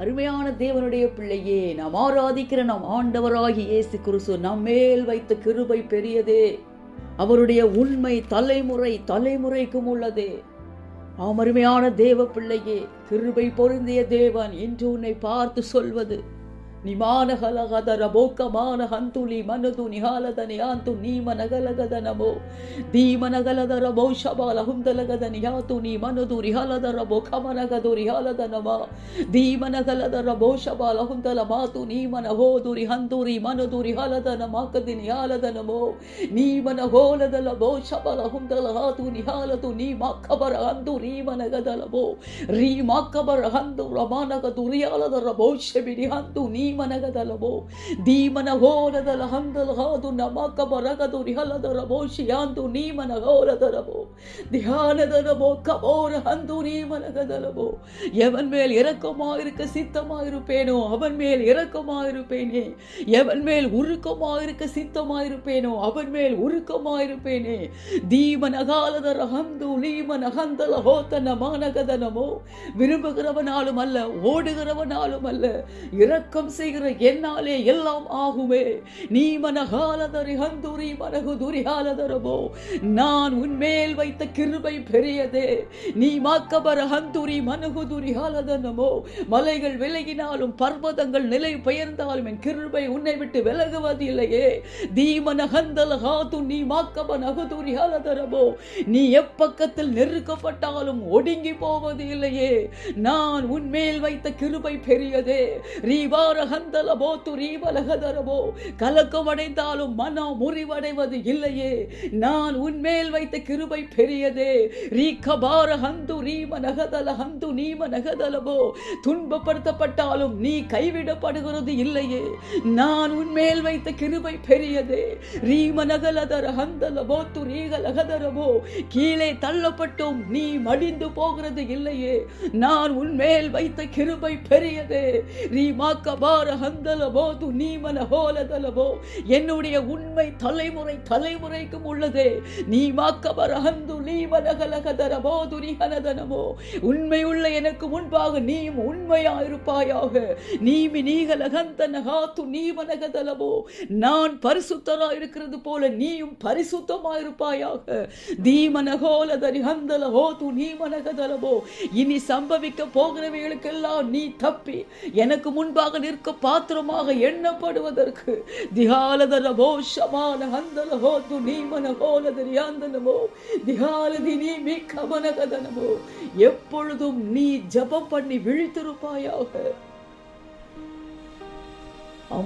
அருமையான தேவனுடைய பிள்ளையே, நாம் ஆராதிக்கிற நம் ஆண்டவராகிய இயேசு கிறிஸ்து நம்மேல் வைத்த கிருபை பெரியதே. அவருடைய உண்மை தலைமுறை தலைமுறைக்கும் உள்ளதே. அருமையான தேவ பிள்ளையே, கிருபை பொருந்திய தேவன் இன்று உன்னை பார்த்து சொல்வது, ನಿಮಾನಹಲಗದರ ಬೋಕಮಾನ ಹಂತುಲಿ ಮನದು ನಿಹಾಲದನಿ ಆಂತು ನೀಮನಗಲಗದ ನಮೋ ದೀಮನಗಲದರ ಬಹುಶಬಾಲ ಹುಂದಲಗದ ನಿಹಾತು ನೀ ಮನದು ರಿಹಾಲದರ ಬೋಕಮನಗದು ರಿಹಾಲದ ನಮ ದೀಮನಗಲದರ ಬಹುಶಬಾಲ ಹುಂದಲ ಮಾತು ನೀಮನ ಹೋದುರಿ ಹಂತುರಿ ಮನದು ರಿಹಾಲದ ನಮಾಕದಿ ನಿಹಾಲದ ನಮೋ ನೀಮನ ಹೋಲದಲ ಬಹುಶಬಲ ಹುಂದಲ ಹಾತು ನಿಹಾಲತು ನೀ ಮಾಕಬರ ಹಂದು ರೀಮನಗದಲಬೋ ರೀ ಮಾಕಬರ ಹಂದು ರಮಾನಗದು ರಿಹಾಲದರ ಬಹುಶಬಿಡಿ ಹಂತು ನೀ ಮನಗದಲಬೋ ದೀಮನ ಹೋಲದಲ ಹಂದಲ ಹಾದು ನಮಕ ಬರಗದು ರಿಹಲದರ ಬೋಶಿಯಾಂದು ನೀಮನ ಹೋಲದರಬೋ தியானதனமோ கபோர ஹந்து நீமனகதலபோ எவன் மேல் இரக்கமாயிருக்க சித்தமாயிருப்பேனோ அவன் மேல் இரக்கமாயிருப்பேனே. எவன் மேல் உருக்கமாயிருக்க சித்தமாயிருப்பேனோ அவன் மேல் உருக்கமாயிருப்பேனே. தீமனகாலதர ஹந்து லீமனகந்தல ஹோத்தன மானகதனமோ விரும்புகிறவனாலும் அல்ல ஓடுகிறவனாலும் அல்ல இரக்கம் செய்கிற என்னாலே எல்லாம் ஆகுமே. நீ மனகாலதரி ஹந்துரி மனகுதுரி ஹாலதரபோ நான் உன்மேல் வைத்த கிருபை பெரியதே. நீ மாக்கபர ஹந்துரி மனகுதுரி ஹாலதனமோ மலைகள் விலகினாலும் பர்வதங்கள் நிலை பெயர்ந்தாலும் என் கிருபை உன்னை விட்டு விலகுவது இல்லையே. தீமன ஹந்தல ஹாது நீ மாக்கப நகுதுரி ஹாலதரபோ நீ எப்பக்கத்தில் நெருக்கப்பட்டாலும் ஒடுங்கி போவது இல்லையே. நான் உன்மேல் வைத்த கிருபை பெரியதே. ரீவார ஹந்தல போத்து ரீவலகதரபோ கலக்கம் அடைந்தாலும் மனம் முறிவடைவது இல்லையே. நான் உன்மேல் வைத்த கிருபை பெரியதே. ரீகபார ஹந்து ரீம நகதல ஹந்து நீம நகதலபோ துன்பப்படுத்தப்பட்டாலும் நீ கைவிடப்படுகிறது இல்லையே. நான் உன்மேல் வைத்த கிருபை பெரியதே. ரீம நகலதர ஹந்தல போத்து ரீகலகதரபோ கீழே தள்ளப்பட்டும் நீ மடிந்து போகிறது இல்லையே. நான் உன்மேல் வைத்த கிருபை பெரியதே. ரீமாக்கபார ஹந்தல போது நீமன ஹோலதலபோ என்னுடைய உண்மை தலைமுறை தலைமுறைக்கும் உள்ளதே. நீ மாக்கபர ஹந்து நீமனகலகதர போது நீகலதனமோ உண்மை உள்ள எனக்கு முன்பாக நீயும் உண்மையாயிருப்பாயாக. நீமி நீகலகந்தன ஹாத்து நீமனகதலபோ நான் பரிசுத்தராயிருக்கிறது போல நீயும் பரிசுத்தமாயிருப்பாயாக. தீமனகோலதரி ஹந்தல ஹோது நீமனகதலபோ இனி சம்பவிக்க போகிறவைகளுக்கெல்லாம் நீ தப்பி எனக்கு முன்பாக நிற்க பாத்திரமாக எண்ணப்படுவதற்கு தியாலதரபோ ஷமான ஹந்தல ஹோது நீமன ஹோலதரி ஹந்தலபோ தியாலதி நீ மிக்கமனகதனபோ எப்பொழுதும் நீ ஜபம் பண்ணி விழித்திருப்பாயாக.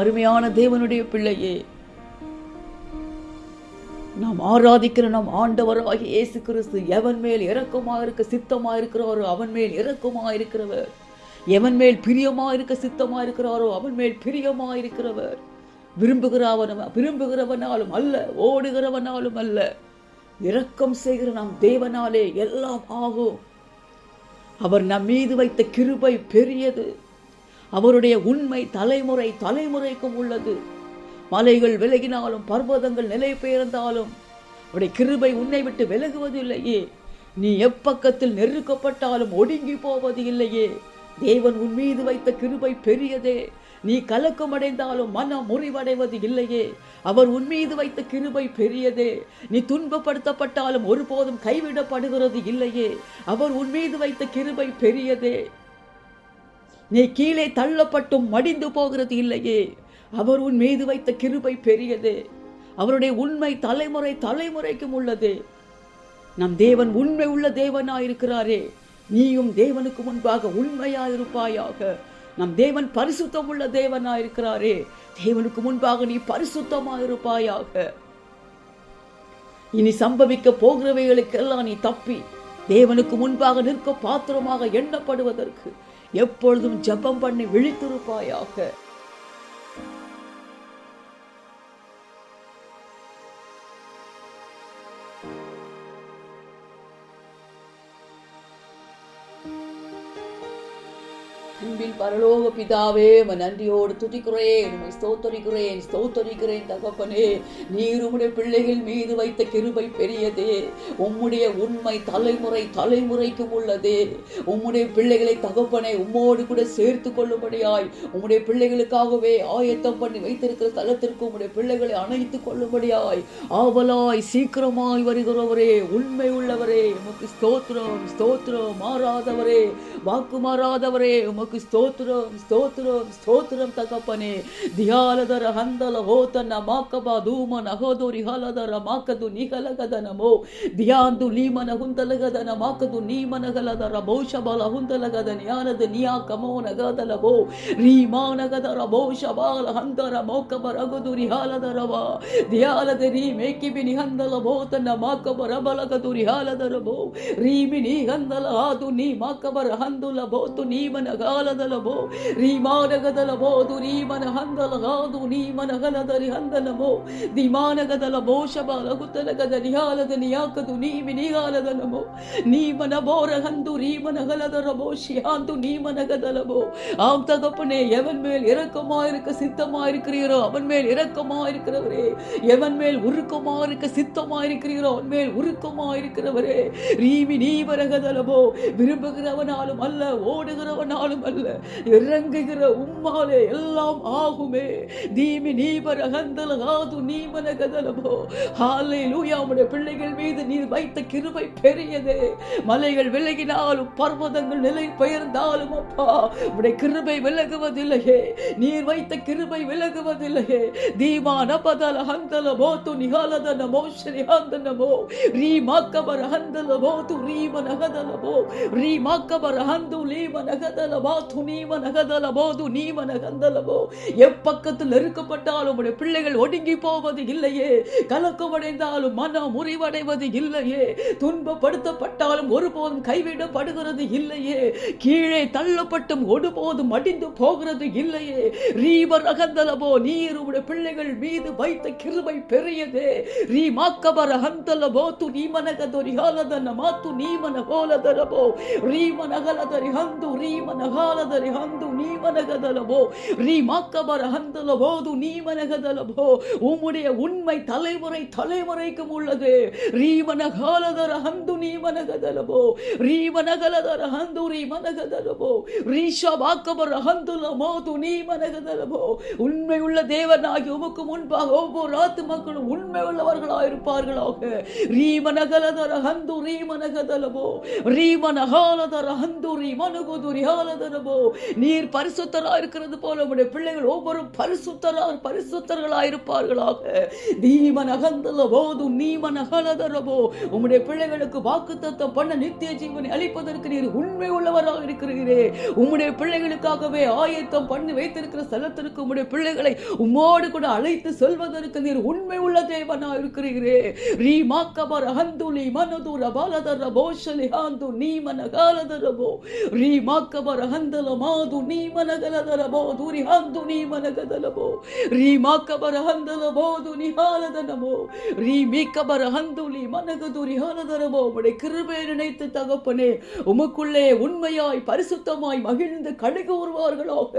அருமையான தேவனுடைய பிள்ளையே, நாம் ஆராதிக்கிற நம் ஆண்டவராகிய இயேசு கிறிஸ்து எவன் மேல் இரக்கமாயிருக்க சித்தமாயிருக்கிறாரோ அவன் மேல் இரக்கமாயிருக்கிறவர். எவன் மேல் பிரியமாயிருக்க சித்தமாயிருக்கிறாரோ அவன் மேல் பிரியமாயிருக்கிறவர். விரும்புகிறவனாலும் அல்ல ஓடுகிறவனாலும் அல்ல இரக்கம் செய்கிற நம் தேவனாலே எல்லாம் ஆகும். அவர் நம் மீது வைத்த கிருபை பெரியது. அவருடைய உண்மை தலைமுறை தலைமுறைக்கும் உள்ளது. மலைகள் விலகினாலும் பர்வதங்கள் நிலை பெயர்ந்தாலும் அவருடைய கிருபை உன்னை விட்டு விலகுவது இல்லையே. நீ எப்பக்கத்தில் நெருக்கப்பட்டாலும் ஒடுங்கி போவது இல்லையே. தேவன் உன் மீது வைத்த கிருபை பெரியதே. நீ கலக்கம் அடைந்தாலும் மனம் முறிவடைவது இல்லையே. அவர் உன் மீது வைத்த கிருபை பெரியதே. நீ துன்பப்படுத்தப்பட்டாலும் ஒருபோதும் கைவிடப்படுகிறது இல்லையே. அவர் உன் மீது வைத்த கிருபை பெரியதே. நீ கீழே தள்ளப்பட்டும் மடிந்து போகிறது இல்லையே. அவர் உன் மீது வைத்த கிருபை பெரியதே. அவருடைய உண்மை தலைமுறை தலைமுறைக்கும் உள்ளதே. நம் தேவன் உண்மை உள்ள தேவனாயிருக்கிறாரே. நீயும் தேவனுக்கு முன்பாக உண்மையாயிருப்பாயாக. நம் தேவன் பரிசுத்தம் உள்ள தேவனாயிருக்கிறாரே. தேவனுக்கு முன்பாக நீ பரிசுத்தமாயிருப்பாயாக. இனி சம்பவிக்க போகிறவைகளுக்கெல்லாம் நீ தப்பி தேவனுக்கு முன்பாக நிற்க பாத்திரமாக எண்ணப்படுவதற்கு எப்பொழுதும் ஜெபம் பண்ணி விழித்திருப்பாயாக. அன்பின் பரலோக பிதாவே, நன்றியோடு துதிக்கிறேன், உம்மை ஸ்தோத்தரிக்கிறேன் தகப்பனே. நீர் உம்முடைய பிள்ளைகள் மீது வைத்த கிருபை பெரியதே. உம்முடைய உண்மை தலைமுறைக்கும் உள்ளதே. உம்முடைய பிள்ளைகளை தகப்பனே உம்மோடு கூட சேர்த்து கொள்ளும்படியாய் உம்முடைய பிள்ளைகளுக்காகவே ஆயத்தம் பண்ணி வைத்திருக்கிற தலத்திற்கு உம்முடைய பிள்ளைகளை அணைத்துக் கொள்ளும்படியாய் ஆவலாய் சீக்கிரமாய் வருகிறவரே, உண்மை உள்ளவரே, உமக்கு ஸ்தோத்திரம். மாறாதவரே, வாக்கு மாறாதவரே, உமக்கு ஸ்தோத்திரம் தகப்பனே. தியாலதர ஹந்தல ஹோதன மாக்கபா தூமன ஹோதோரி ஹலதர மாக்கது நிகலகதனமோ திಯಾಂದು ಲೀಮನ ಹುಂದಲಗದನ ಮಾಕದು ನೀಮನಗಲದರ ಬಹುಶಬಲ ಹುಂದಲಗದನ ಯಾನದ ನಿಯಾಕಮೋನಗದಲವೋ ರೀಮಾನಗದರ ಬಹುಶಬಾಲ ಹಂದರ ಮೋಕಬರಗದುರಿ ಹಾಲದರವ ದಿಯಾಲದ ರೀ ಮೇಕಿಬಿನಿ ಹಂದಲ ಬೋತನ ಮಾಕಬರ ಬಲಗದುರಿ ಹಾಲದರಬೋ ರೀಮಿನಿ ಹಂದಲ ಹಾದು ನೀ ಮಾಕಬರ ಹಂದುಲ ಬೋತು ನೀಮನಗಾಲದಲಬೋ ರೀಮಾನಗದಲಬೋದು ರೀಮನ ಹಂದಲ ಹಾದು ನೀಮನಗಲದರಿ ಹಂದಲಮೋ ದಿಮಾನಗದಲ ಬೋಶಬಾಲ ಹುತ್ತಲಗದ ನಿಹಾಲದ ನಿಯಾಕದು ನೀಮಿ ನಿಹಾಲದನಮೋ நீமன போரகந்து ரீமனகலதரபோ ஷியாந்து நீமனகதலபோ. ஆம் தகப்பனே, எவன் மேல் இரக்கமாயிருக்க சித்தமாயிருக்கிறீரோ அவன் மேல் இரக்கமாயிருக்கிறவரே. எவன் மேல் உருக்கமாயிருக்க சித்தமாயிருக்கிறீரோ அவன் மேல் உருக்கமாயிருக்கிறவரே. ரீமி நீவரகதலபோ. விரும்புகிறவனாலும் அல்ல, ஓடுகிறவனாலும் அல்ல, இறங்குகிற உம்மாலே எல்லாம் ஆகுமே. தீமி நீவரகந்தலகாது நீமனகதலபோ. ஹல்லேலூயா. உம்முடைய பிள்ளைகள் மீது நீர் வைத்த கிருபை பெரியதே. மலைகள் விலகினாலும் பர்வதங்கள் நிலை பெயர்ந்தாலும் அப்பா உடைய கிருபை விலகுவதில்லையே. நீர் வைத்த கிருபை விலகுவதில்லையே. தீமான பதல ஹந்தல போத்து நிகாலதன மோஷரி ஹந்தனமோ ரீமாக்கபர ஹந்தல போத்து ரீமனகதலபோ ரீமாக்கபர ஹந்து லீமனகதலபோ துனீமனகதலபோ துனீமனகந்தலபோ. எப்பக்கத்தில் நெருக்கப்பட்டாலும் உடைய பிள்ளைகள் ஒடுங்கி போவது இல்லையே. கலக்கமடைந்தாலும் மனம் முறிவடைவது இல்லையே. துன்பப்படுத்தப்பட்டாலும் ஒருபோதும் கைவிடப்படுகிறது இல்லையே. கீழே தள்ளப்பட்டும் ஒருபோதும் அடிந்து போகிறது இல்லையே. ரீவர் அகந்தலபோ. நீர் உடைய பிள்ளைகள் மீது வைத்த கிருபை பெரியதே. ரீமாக்கபர ஹந்தலபோ து நீமனகதரி ஹாலதன மாத்து நீமனகோலதரபோ ரீமனகலதரி ஹந்து ரீமனகாலதரி ஹந்து நீமனகதலபோ ரீமாக்கபர ஹந்தலபோ து நீமனகதலபோ. உம்முடைய உண்மை தலைமுறைக்கும் உள்ளது. ரீமனகாலதர ஹந்து நீமனகதலபோ ரீமனகலதர ஹந்து ரீமனகதலபோ ரீஷபாக்கபர ஹந்துலமோ து நீமனகதலபோ. உண்மை உள்ள தேவனாகி உமக்கு முன்பாக ஒவ்வொரு ஆத்துமக்களும் உண்மை உள்ளவர்களாக இருப்பார்களாக. ரீமனகலதர ஹந்து ரீமனகதலபோ ரீமனகாலதர ஹந்து ரீமனகுதுரி ஹாலதரபோ. நீர் பரிசுத்தராக இருக்கிறது போல உம்முடைய பிள்ளைகள் ஒவ்வொரு பரிசுத்தர்களாக இருப்பார்களாக. தீமனகந்தலபோ து நீமனகலதரபோ. உம்முடைய பிள்ளைகளுக்கு வாக்குத்தத்தம் பண்ண நித்திய ஜீவனை அளிப்பதற்கு நீர் உண்மை உள்ளவராக இருக்கிறீரே. உம்முடைய பிள்ளைகளுக்காகவே ஆயத்தம் பண்ணி வைத்திருக்கிற ஸ்தலத்திற்கு உம்முடைய பிள்ளைகளை உம்மோடு கூட அழைத்து செல்வதற்கு நீர் உண்மை உள்ள தேவனாக இருக்கிறீரே. ரீமாக்கபர ஹந்துலி மனதுர பாலதர போஷலி ஹாந்து நீமனகாலதரபோ ரீமாக்கபர ஹந்தல மாது நீமனகலதரபோ துரி ஹந்து நீமனகதலபோ ரீமாக்கபர ஹந்தல போது நிஹாலதனமோ ரீமிக்கபர ஹந்துலி மனகதுரி ஹாலதரபோ. உம்முடைய கிருபையை நினைத்து தகப்பனே உமக்குள்ளே உண்மையாய் பரிசுத்தமாய் மகிழ்ந்து கடுகு உருவார்களாக.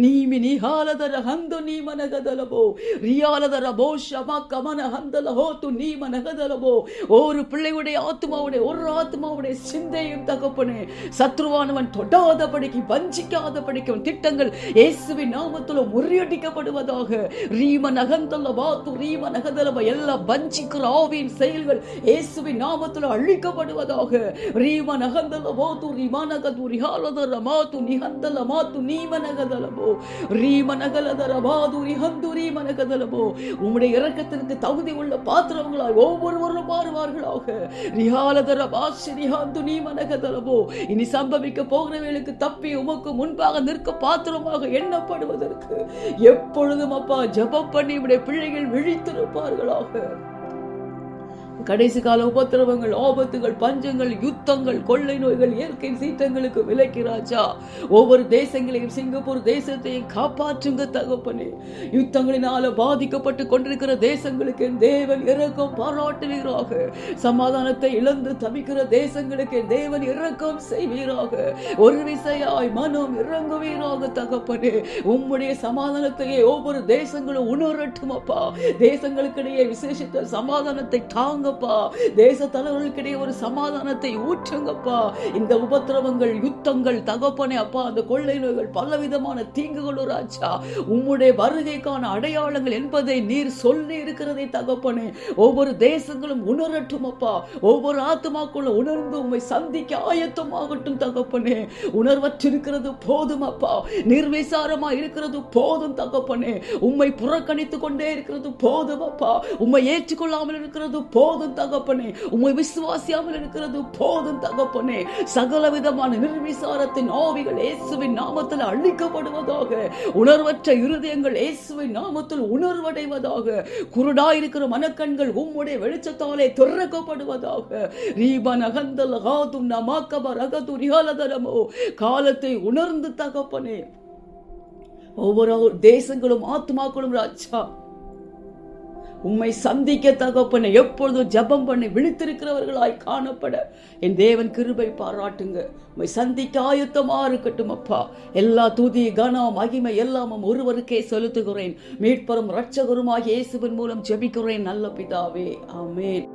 நீமி நிஹாலதர ஹந்து நீமனகதலபோ ரியாலதர போஷமா கமன ஹந்தல ஹோத்து நீமனகதலபோ. ஒரு பிள்ளையுடைய ஆத்மாவுடைய சிந்தையும் தகப்பனே சத்ருவானவன் தொடாதபடிக்கு வஞ்சிக்காதபடிக்கும் திட்டங்கள் இயேசுவின் நாமத்தில் முறியடிக்கப்படுவதாக. ரீமனகந்தல பாத்து ரீமனகதலபோ. எல்லா வஞ்சிக்கிற ஆவியின் செயல்கள் இயேசுவின் நாமத்தில் அழிக்கப்படுவதாக. ரீமனகந்தல போது ரீமனகதுரி ஹாலதர மாத்து நிஹந்தல மாத்து நீமனகதலபோ ரீமனகலதர பாது ரிஹந்து ரீமனகதலபோ. உம்முடைய இரக்கத்திற்கு தகுதி உள்ள பாத்திரங்களாய் ஒவ்வொருவரும் மாறுவார்களாக. ரிஹாலதர பாஷி ரிஹந்து நீமனகதலபோ. இனி சம்பவிக்க போகிறவர்களுக்கு தப்பி உமக்கு முன்பாக நிற்க பாத்திரமாக எண்ணப்படுவதற்கு எப்பொழுதும் அப்பா ஜெபம் பண்ணி உம்முடைய பிள்ளைகள் விழித்திருப்பார்களாக. கடைசி கால உபத்திரவங்கள், ஆபத்துகள், பஞ்சங்கள், யுத்தங்கள், கொள்ளை நோய்கள், இயற்கை சீற்றங்களுக்கு விலக்கி ராஜா ஒவ்வொரு தேசங்களையும், சிங்கப்பூர் தேசத்தையும் காப்பாற்றுங்க தகப்பனே. யுத்தங்களினால பாதிக்கப்பட்டு கொண்டிருக்கிற தேசங்களுக்கு தேவன் இரக்கம் பாராட்டுவீராக. சமாதானத்தை இழந்து தவிக்கிற தேசங்களுக்கு தேவன் இரக்கம் செய்வீராக. ஒரு விசையாய் மனம் இறங்குவீராக தகப்பனே. உம்முடைய சமாதானத்தையே ஒவ்வொரு தேசங்களும் உணரட்டும் அப்பா. தேசங்களுக்கிடையே விசேஷித்த சமாதானத்தை தாங்கப்பா. தேச தலைவர்களுக்கிடையே ஒரு சமாதானத்தை ஊற்றுங்கப்பா. இந்த உபத்திரவங்கள், யுத்தங்கள் தகப்பனே அப்பா, அந்த கொள்ளை நோய்கள், பலவிதமான தீங்குகளும் ராஜா உம்முடைய வருகைக்கான அடையாளங்கள் என்பதை நீர் சொல்லி இருக்கிறதை தகப்பனே ஒவ்வொரு தேசங்களும் உணரட்டும் அப்பா. ஒவ்வொரு ஆத்மாக்களும் உணர்ந்து உம்மை சந்திக்க ஆயத்தமாகட்டும் தகப்பனே. உணர்வற்றிருக்கிறது போதும் அப்பா. நிர்விசாரமா இருக்கிறது போதும் தகப்பனே. உம்மை புறக்கணித்துக் கொண்டே இருக்கிறது போதும் அப்பா. உம்மை ஏற்றுக்கொள்ளாமல் இருக்கிறது போதும் தகப்பனே. உம்மை விசுவாசியாமல் இருக்கிறது போதும் தகப்பனே. சகல விதமான நிர்விசாரத்தின் ஆவிகள் இயேசுவின் நாமத்தில் அழிக்கப்படுவதாக. உணர்வற்ற இருதயங்கள் இயேசுவின் நாமத்தில் உணர்வடைவதாக. குருடாயிருக்கிற மனக்கண்கள் உம்முடைய வெளிச்சத்தாலே திறக்கப்படுவதாக. ரீபனகந்தல் காதும் நமாக்கப ரகது ரிஹலதரமோ. காலத்தை உணர்ந்து தகப்பனே ஒவ்வொரு தேசங்களும் ஆத்மாக்களும் ராஜா உம்மை சந்திக்க தகப்பனை எப்பொழுதும் ஜபம் பண்ணி விழித்திருக்கிறவர்களாய் காணப்பட என் தேவன் கிருபை பாராட்டுங்க. உம்மை சந்திக்க ஆயத்தமா இருக்கட்டும் அப்பா. எல்லா துதி, கனம், மகிமை எல்லாமும் ஒருவருக்கே செலுத்துகிறேன். மீட்பரும் இரட்சகருமாகிய இயேசுவின் மூலம் ஜெபிக்கிறேன் நல்ல பிதாவே, ஆமென்.